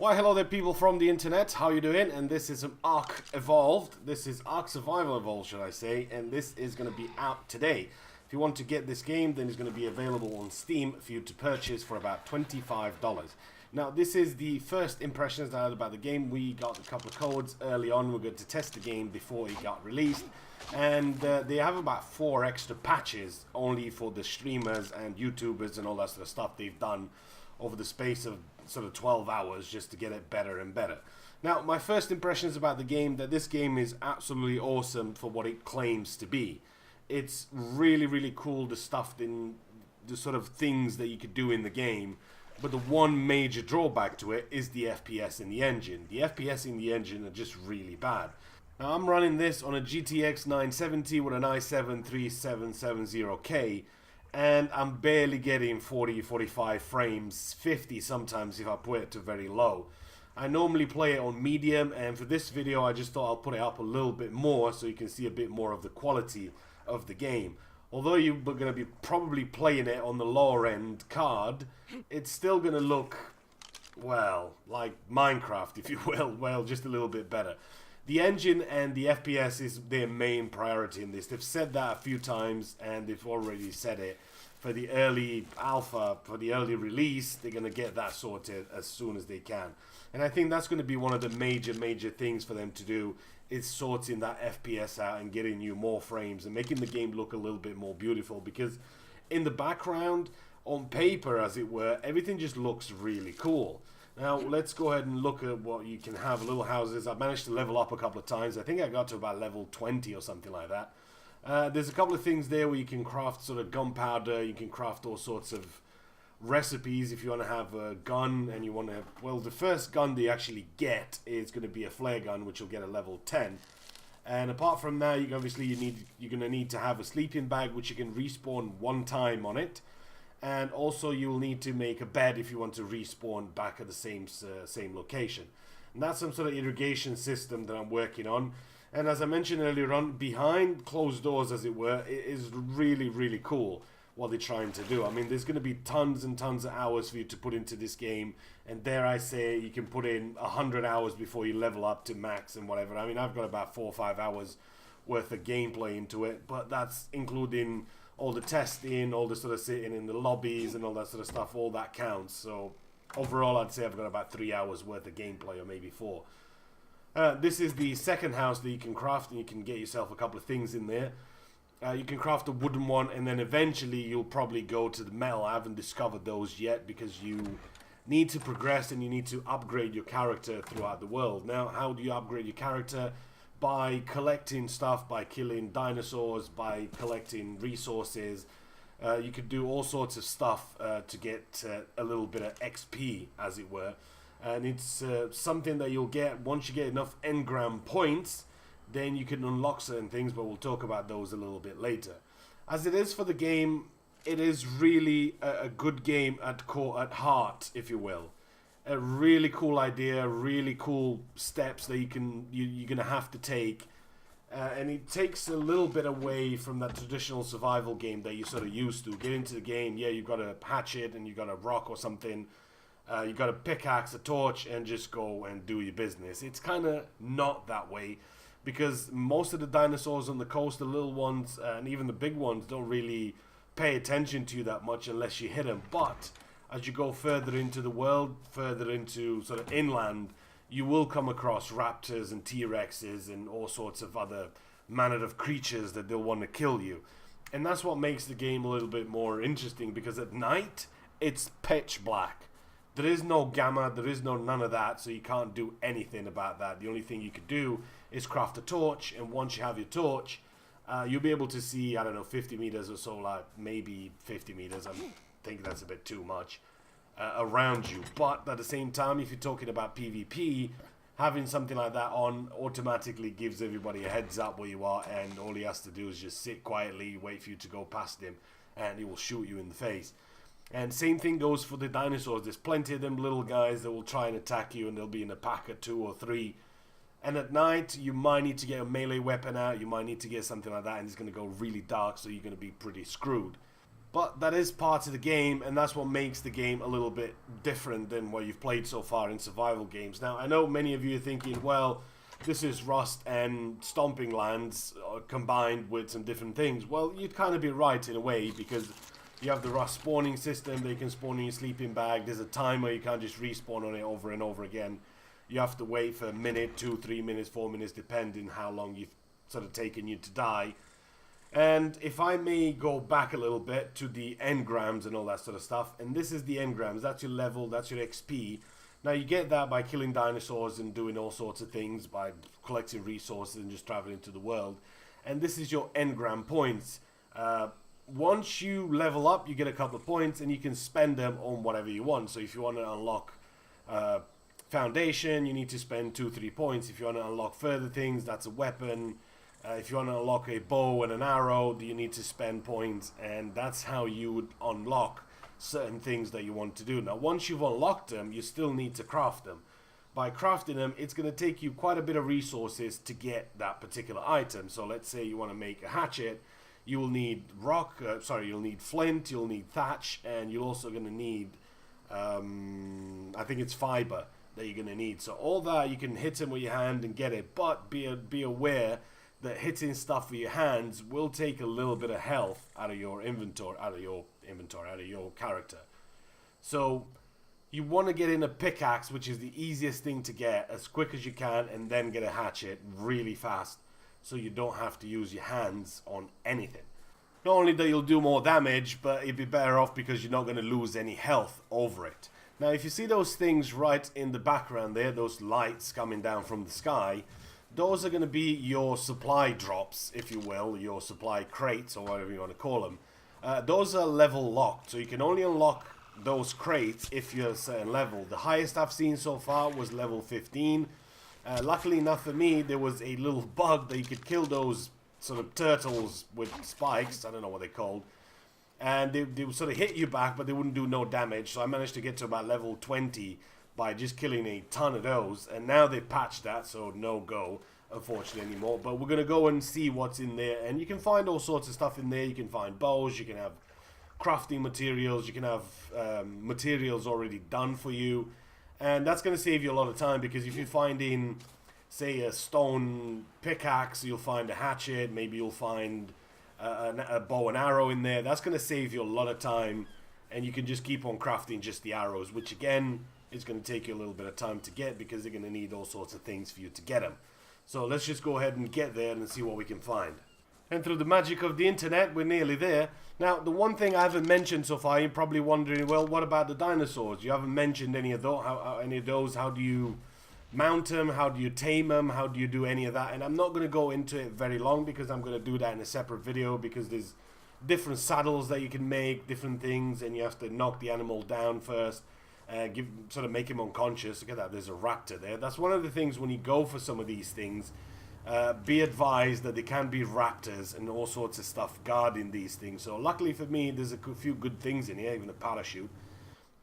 Why, hello there people from the internet, how you doing? And this is ARK Evolved. This is ARK Survival Evolved, should I say, and this is going to be out today. If you want to get this game, then it's going to be available on Steam for you to purchase for about $25. Now, this is the first impressions that I had about the game. We got a couple of codes early on. We're going to test the game before it got released. And they have about 4 extra patches only for the streamers and YouTubers and all that sort of stuff they've done over the space of sort of 12 hours just to get it better and better. Now, my first impressions about the game, that this game is absolutely awesome for what it claims to be. It's really, really cool, the stuff in the sort of things that you could do in the game. But the one major drawback to it is the FPS in the engine. The FPS in the engine are just really bad. Now, I'm running this on a GTX 970 with an i7-3770K, and I'm barely getting 40, 45 frames, 50 sometimes if I put it to very low. I normally play it on medium, and for this video I just thought I'll put it up a little bit more so you can see a bit more of the quality of the game. Although you're going to be probably playing it on the lower end card, it's still going to look, well, like Minecraft, if you will. Well, just a little bit better. The engine and the FPS is their main priority in this. They've said that a few times, and they've already said it. For the early alpha, for the early release, they're going to get that sorted as soon as they can. And I think that's going to be one of the major things for them to do, is sorting that FPS out and getting you more frames and making the game look a little bit more beautiful. Because in the background, on paper as it were, everything just looks really cool. Now, let's go ahead and look at what you can have. Little houses. I've managed to level up a couple of times. I think I got to about level 20 or something like that. There's a couple of things there where you can craft sort of gunpowder. You can craft all sorts of recipes if you want to have a gun and you want to have... Well, the first gun that you actually get is going to be a flare gun, which you'll get at level 10. And apart from that, you're going to need to have a sleeping bag, which you can respawn one time on it. And also you'll need to make a bed if you want to respawn back at the same location. And that's some sort of irrigation system that I'm working on. And as I mentioned earlier on, behind closed doors, as it were, it is really, really cool what they're trying to do. I mean, there's going to be tons and tons of hours for you to put into this game. And dare I say, you can put in 100 hours before you level up to max and whatever. I mean, I've got about 4 or 5 hours worth of gameplay into it. But that's including all the testing, all the sort of sitting in the lobbies and all that sort of stuff. All that counts. So overall, I'd say I've got about 3 hours worth of gameplay, or maybe 4. This is the second house that you can craft, and you can get yourself a couple of things in there. You can craft a wooden one, and then eventually you'll probably go to the metal. I haven't discovered those yet because you need to progress and you need to upgrade your character throughout the world. Now, how do you upgrade your character? By collecting stuff, by killing dinosaurs, by collecting resources. You could do all sorts of stuff to get a little bit of XP, as it were. And it's something that you'll get once you get enough engram points. Then you can unlock certain things, but we'll talk about those a little bit later. As it is for the game, it is really a good game at heart, if you will. A really cool idea, really cool steps that you're gonna have to take, and it takes a little bit away from that traditional survival game that you're sort of used to. Get into the game, yeah, you've got a hatchet and you've got a rock or something. You got a pickaxe, a torch, and just go and do your business. It's kind of not that way, because most of the dinosaurs on the coast, the little ones, and even the big ones, don't really pay attention to you that much unless you hit them. But as you go further into the world, further into sort of inland, you will come across raptors and T-Rexes and all sorts of other manner of creatures that they'll want to kill you. And that's what makes the game a little bit more interesting, because at night, it's pitch black. There is no gamma, there is none of that, so you can't do anything about that. The only thing you could do is craft a torch, and once you have your torch, you'll be able to see, I don't know, 50 meters or so, like maybe 50 meters, I think that's a bit too much, around you. But at the same time, if you're talking about PvP, having something like that on automatically gives everybody a heads up where you are, and all he has to do is just sit quietly, wait for you to go past him, and he will shoot you in the face. And same thing goes for the dinosaurs. There's plenty of them little guys that will try and attack you, and they'll be in a pack of 2 or 3. And at night, you might need to get a melee weapon out, you might need to get something like that, and it's going to go really dark, so you're going to be pretty screwed. But that is part of the game, and that's what makes the game a little bit different than what you've played so far in survival games. Now, I know many of you are thinking, well, this is Rust and Stomping Lands combined with some different things. Well, you'd kind of be right in a way, because you have the Rust spawning system. They can spawn in your sleeping bag. There's a timer. You can't just respawn on it over and over again. You have to wait for a minute, 2, 3 minutes, 4 minutes, depending how long you've sort of taken you to die. And if I may go back a little bit to the engrams and all that sort of stuff, and this is the engrams, that's your level, that's your XP. Now you get that by killing dinosaurs and doing all sorts of things, by collecting resources and just traveling to the world. And this is your engram points. Once you level up, you get a couple of points and you can spend them on whatever you want. So if you want to unlock Foundation, you need to spend 2-3 points. If you want to unlock further things, that's a weapon. If you want to unlock a bow and an arrow, you need to spend points, and that's how you would unlock certain things that you want to do. Now, once you've unlocked them, you still need to craft them. By crafting them, it's going to take you quite a bit of resources to get that particular item. So let's say you want to make a hatchet, you will need you'll need flint, you'll need thatch, and you're also going to need, I think it's fiber that you're going to need. So all that, you can hit them with your hand and get it, but be aware that hitting stuff with your hands will take a little bit of health out of your inventory, out of your character. So you want to get in a pickaxe, which is the easiest thing to get, as quick as you can, and then get a hatchet really fast, so you don't have to use your hands on anything. Not only that you'll do more damage, but you'd be better off because you're not going to lose any health over it. Now, if you see those things right in the background there, those lights coming down from the sky, those are going to be your supply drops, if you will, your supply crates, or whatever you want to call them. Those are level locked, so you can only unlock those crates if you're a certain level. The highest I've seen so far was level 15. Luckily enough for me, there was a little bug that you could kill those sort of turtles with spikes, I don't know what they're called, and they would sort of hit you back, but they wouldn't do no damage. So I managed to get to about level 20 by just killing a ton of those, and now they patched that, so no go, unfortunately, anymore. But we're going to go and see what's in there, and you can find all sorts of stuff in there. You can find bows, you can have crafting materials, you can have materials already done for you, and that's going to save you a lot of time, because if you're finding, say, a stone pickaxe, you'll find a hatchet, maybe you'll find a bow and arrow in there. That's going to save you a lot of time, and you can just keep on crafting just the arrows, which again, it's going to take you a little bit of time to get, because they're going to need all sorts of things for you to get them. So let's just go ahead and get there and see what we can find. And through the magic of the internet, we're nearly there. Now, the one thing I haven't mentioned so far, you're probably wondering, well, what about the dinosaurs? You haven't mentioned any of those. How do you mount them? How do you tame them? How do you do any of that? And I'm not going to go into it very long, because I'm going to do that in a separate video, because there's different saddles that you can make, different things, and you have to knock the animal down first. Sort of make him unconscious. Look at that, there's a raptor there. That's one of the things when you go for some of these things. Be advised that there can be raptors and all sorts of stuff guarding these things. So luckily for me, there's a few good things in here, even a parachute.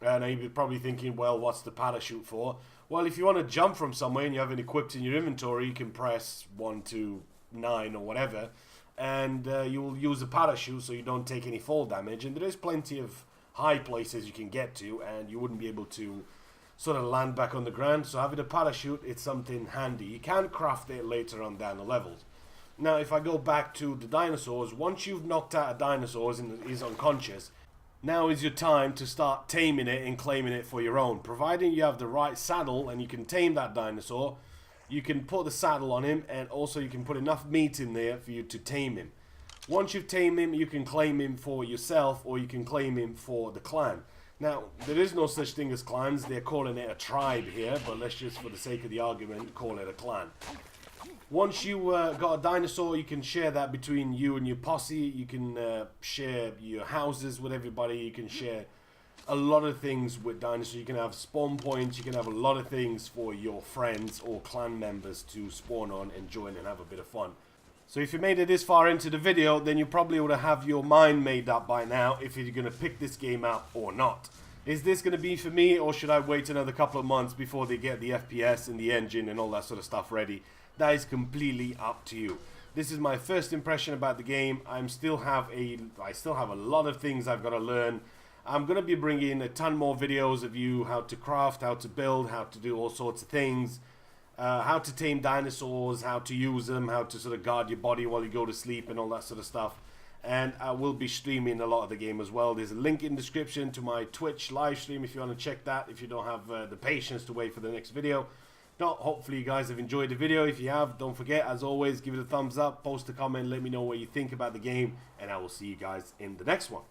And you're probably thinking, well, what's the parachute for? Well, if you want to jump from somewhere and you have it equipped in your inventory, you can press 1 to 9 or whatever, and you'll use a parachute so you don't take any fall damage. And there is plenty of high places you can get to, and you wouldn't be able to sort of land back on the ground. So having a parachute, it's something handy. You can craft it later on down the levels. Now, if I go back to the dinosaurs, once you've knocked out a dinosaur and it is unconscious, now is your time to start taming it and claiming it for your own. Providing you have the right saddle and you can tame that dinosaur, you can put the saddle on him, and also you can put enough meat in there for you to tame him. Once you've tamed him, you can claim him for yourself, or you can claim him for the clan. Now, there is no such thing as clans. They're calling it a tribe here, but let's just, for the sake of the argument, call it a clan. Once you got a dinosaur, you can share that between you and your posse. You can share your houses with everybody. You can share a lot of things with dinosaurs. You can have spawn points. You can have a lot of things for your friends or clan members to spawn on and join and have a bit of fun. So if you made it this far into the video, then you probably would have your mind made up by now if you're going to pick this game up or not. Is this going to be for me, or should I wait another couple of months before they get the FPS and the engine and all that sort of stuff ready? That is completely up to you. This is my first impression about the game. I still have a lot of things I've got to learn. I'm going to be bringing a ton more videos of you, how to craft, how to build, how to do all sorts of things, how to tame dinosaurs, how to use them, how to sort of guard your body while you go to sleep and all that sort of stuff. And I will be streaming a lot of the game as well. There's a link in the description to my Twitch live stream if you want to check that, if you don't have the patience to wait for the next video. No, hopefully you guys have enjoyed the video. If you have, don't forget, as always, give it a thumbs up, post a comment, let me know what you think about the game, and I will see you guys in the next one.